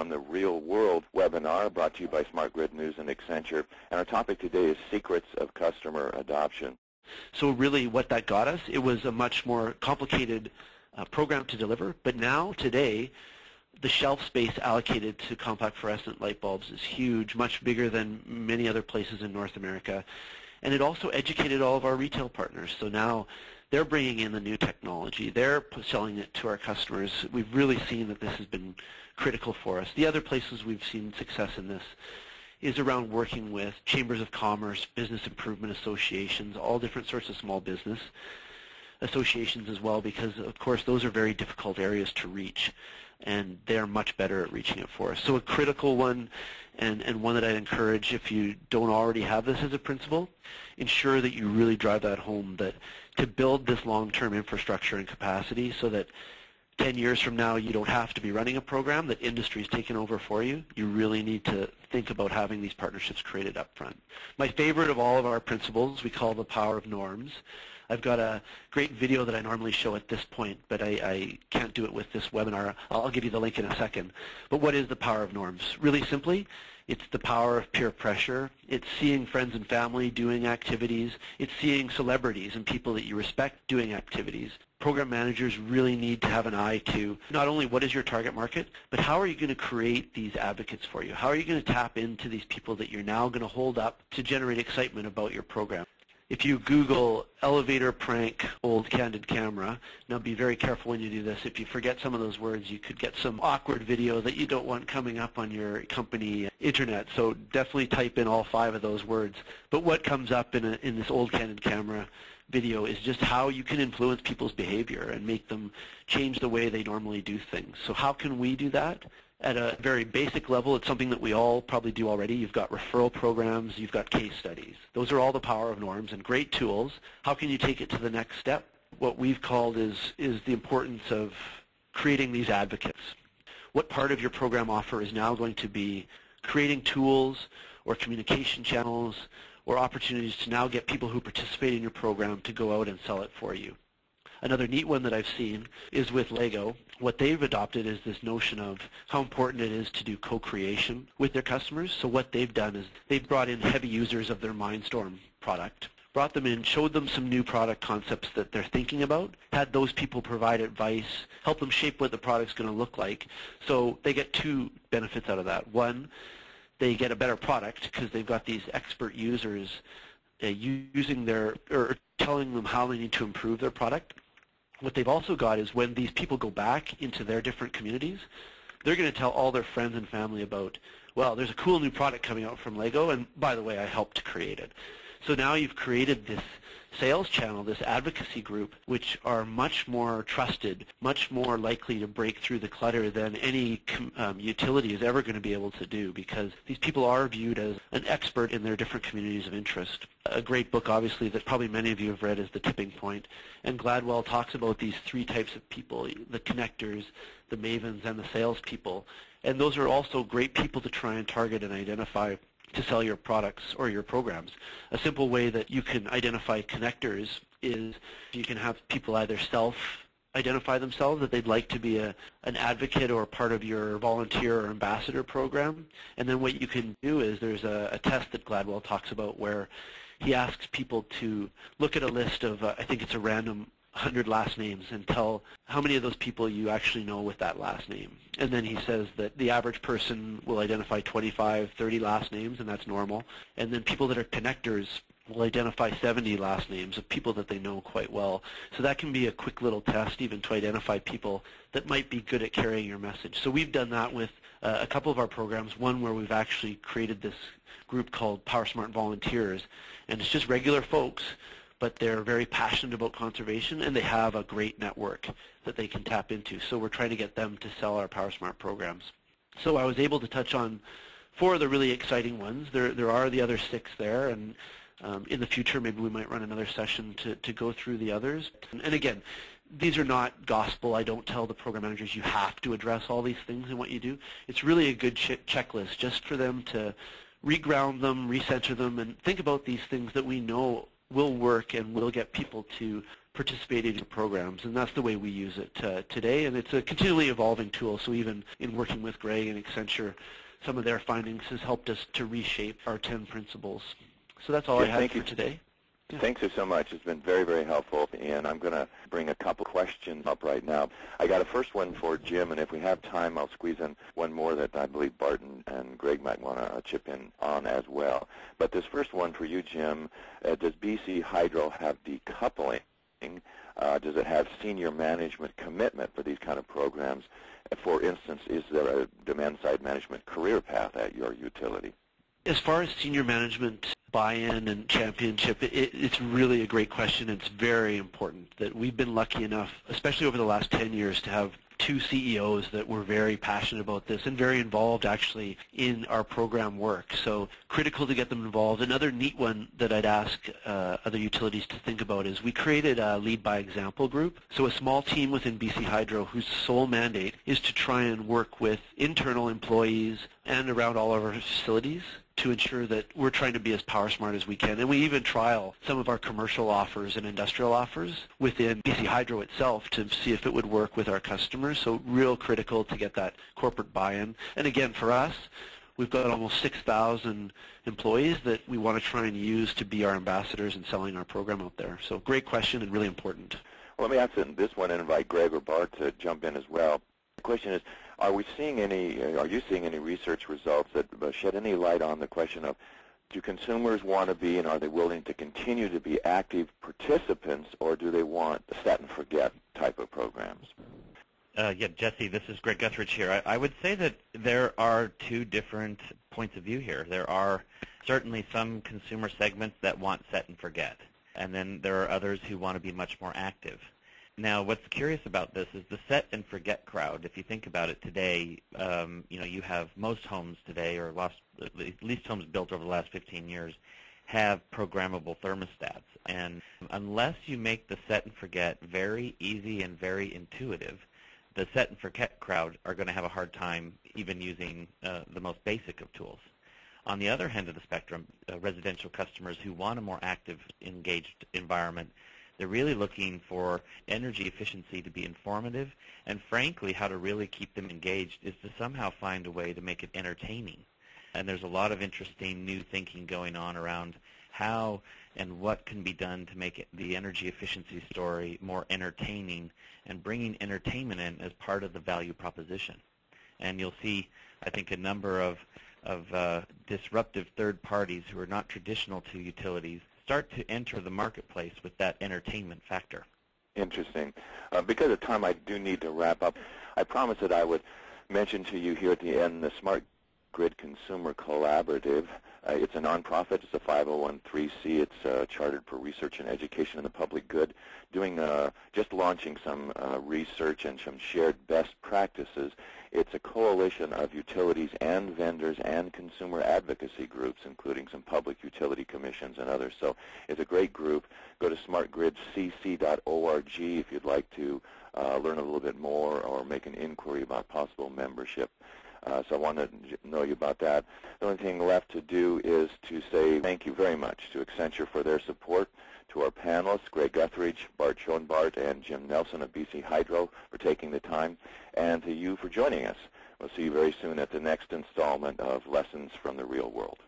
from the Real World webinar brought to you by SmartGridNews and Accenture. And our topic today is secrets of customer adoption. So really what that got us, it was a much more complicated program to deliver, but now, today, the shelf space allocated to compact fluorescent light bulbs is huge, much bigger than many other places in North America. And it also educated all of our retail partners. So now they're bringing in the new technology. They're selling it to our customers. We've really seen that this has been critical for us. The other places we've seen success in this is around working with chambers of commerce, business improvement associations, all different sorts of small business associations as well, because of course those are very difficult areas to reach, and they're much better at reaching it for us. So a critical one, and one that I'd encourage, if you don't already have this as a principle, ensure that you really drive that home, that to build this long-term infrastructure and capacity so that 10 years from now you don't have to be running a program that industry's taken over for you. You really need to think about having these partnerships created up front. My favorite of all of our principles we call the power of norms. I've got a great video that I normally show at this point, but I can't do it with this webinar. I'll give you the link in a second. But what is the power of norms? Really simply, it's the power of peer pressure. It's seeing friends and family doing activities. It's seeing celebrities and people that you respect doing activities. Program managers really need to have an eye to not only what is your target market, but how are you going to create these advocates for you? How are you going to tap into these people that you're now going to hold up to generate excitement about your program? If you Google elevator prank old candid camera, now be very careful when you do this. If you forget some of those words, you could get some awkward video that you don't want coming up on your company internet. So definitely type in all 5 of those words. But what comes up in this old candid camera video is just how you can influence people's behavior and make them change the way they normally do things. So how can we do that? At a very basic level, it's something that we all probably do already. You've got referral programs, you've got case studies. Those are all the power of norms and great tools. How can you take it to the next step? What we've called is the importance of creating these advocates. What part of your program offer is now going to be creating tools or communication channels or opportunities to now get people who participate in your program to go out and sell it for you? Another neat one that I've seen is with Lego. What they've adopted is this notion of how important it is to do co-creation with their customers. So what they've done is they've brought in heavy users of their Mindstorm product, brought them in, showed them some new product concepts that they're thinking about, had those people provide advice, help them shape what the product's going to look like. So they get 2 benefits out of that. One, they get a better product because they've got these expert users using their, or telling them how they need to improve their product. What they've also got is when these people go back into their different communities, they're going to tell all their friends and family about, well, there's a cool new product coming out from Lego, and by the way, I helped to create it. So now you've created this sales channel, this advocacy group, which are much more trusted, much more likely to break through the clutter than any utility is ever going to be able to do, because these people are viewed as an expert in their different communities of interest. A great book, obviously, that probably many of you have read is The Tipping Point, and Gladwell talks about these 3 types of people, the connectors, the mavens, and the salespeople. And those are also great people to try and target and identify to sell your products or your programs. A simple way that you can identify connectors is you can have people either self-identify themselves that they'd like to be an advocate or part of your volunteer or ambassador program. And then what you can do is there's a test that Gladwell talks about where he asks people to look at a list of, I think it's a random 100 last names, and tell how many of those people you actually know with that last name. And then he says that the average person will identify 25, 30 last names, and that's normal. And then people that are connectors will identify 70 last names of people that they know quite well. So that can be a quick little test even to identify people that might be good at carrying your message. So we've done that with a couple of our programs, one where we've actually created this group called Power Smart Volunteers, and it's just regular folks, but they're very passionate about conservation, and they have a great network that they can tap into. So we're trying to get them to sell our PowerSmart programs. So I was able to touch on 4 of the really exciting ones. There are the other 6 there, and in the future maybe we might run another session to go through the others. And again, these are not gospel. I don't tell the program managers you have to address all these things in what you do. It's really a good checklist just for them to reground them, recenter them, and think about these things that we know will work and will get people to participated in programs, and that's the way we use it today. And it's a continually evolving tool, so even in working with Greg and Accenture, some of their findings has helped us to reshape our 10 principles. So that's all I had for today. Yeah. Thanks so much. It's been very, very helpful, and I'm going to bring a couple questions up right now. I got a first one for Jim, and if we have time, I'll squeeze in one more that I believe Barton and Greg might want to chip in on as well. But this first one for you, Jim, does BC Hydro have decoupling? Does it have senior management commitment for these kind of programs? For instance, is there a demand-side management career path at your utility? As far as senior management buy-in and championship, it's really a great question. It's very important that we've been lucky enough, especially over the last 10 years, to have 2 CEOs that were very passionate about this and very involved actually in our program work. So critical to get them involved. Another neat one that I'd ask other utilities to think about is we created a Lead by Example group. So a small team within BC Hydro whose sole mandate is to try and work with internal employees and around all of our facilities to ensure that we're trying to be as power smart as we can. And we even trial some of our commercial offers and industrial offers within BC Hydro itself to see if it would work with our customers. So real critical to get that corporate buy-in. And again, for us, we've got almost 6,000 employees that we want to try and use to be our ambassadors in selling our program out there. So great question and really important. Well, let me answer this one and invite Greg or Bart to jump in as well. The question is, are you seeing any research results that shed any light on the question of, do consumers want to be and are they willing to continue to be active participants, or do they want the set and forget type of programs? Yeah, Jesse, this is Greg Guthridge here. I would say that there are 2 different points of view here. There are certainly some consumer segments that want set and forget, and then there are others who want to be much more active. Now, what's curious about this is the set and forget crowd. If you think about it today, you have most homes today, or at least homes built over the last 15 years, have programmable thermostats. And unless you make the set and forget very easy and very intuitive, the set and forget crowd are going to have a hard time even using the most basic of tools. On the other end of the spectrum, residential customers who want a more active, engaged environment, they're really looking for energy efficiency to be informative, and frankly, how to really keep them engaged is to somehow find a way to make it entertaining. And there's a lot of interesting new thinking going on around how and what can be done to make the energy efficiency story more entertaining and bringing entertainment in as part of the value proposition. And you'll see, I think, a number of disruptive third parties who are not traditional to utilities start to enter the marketplace with that entertainment factor. Interesting. Because of time, I do need to wrap up. I promised that I would mention to you here at the end the Smart Grid Consumer Collaborative. It's a nonprofit. It's a 501(c)(3). It's chartered for research and education in the public good, just launching some research and some shared best practices. It's a coalition of utilities and vendors and consumer advocacy groups, including some public utility commissions and others. So it's a great group. Go to smartgridcc.org if you'd like to learn a little bit more or make an inquiry about possible membership. So I want to know you about that. The only thing left to do is to say thank you very much to Accenture for their support, to our panelists, Greg Guthridge, Bart Schoenbart, and Jim Nelson of BC Hydro for taking the time, and to you for joining us. We'll see you very soon at the next installment of Lessons from the Real World.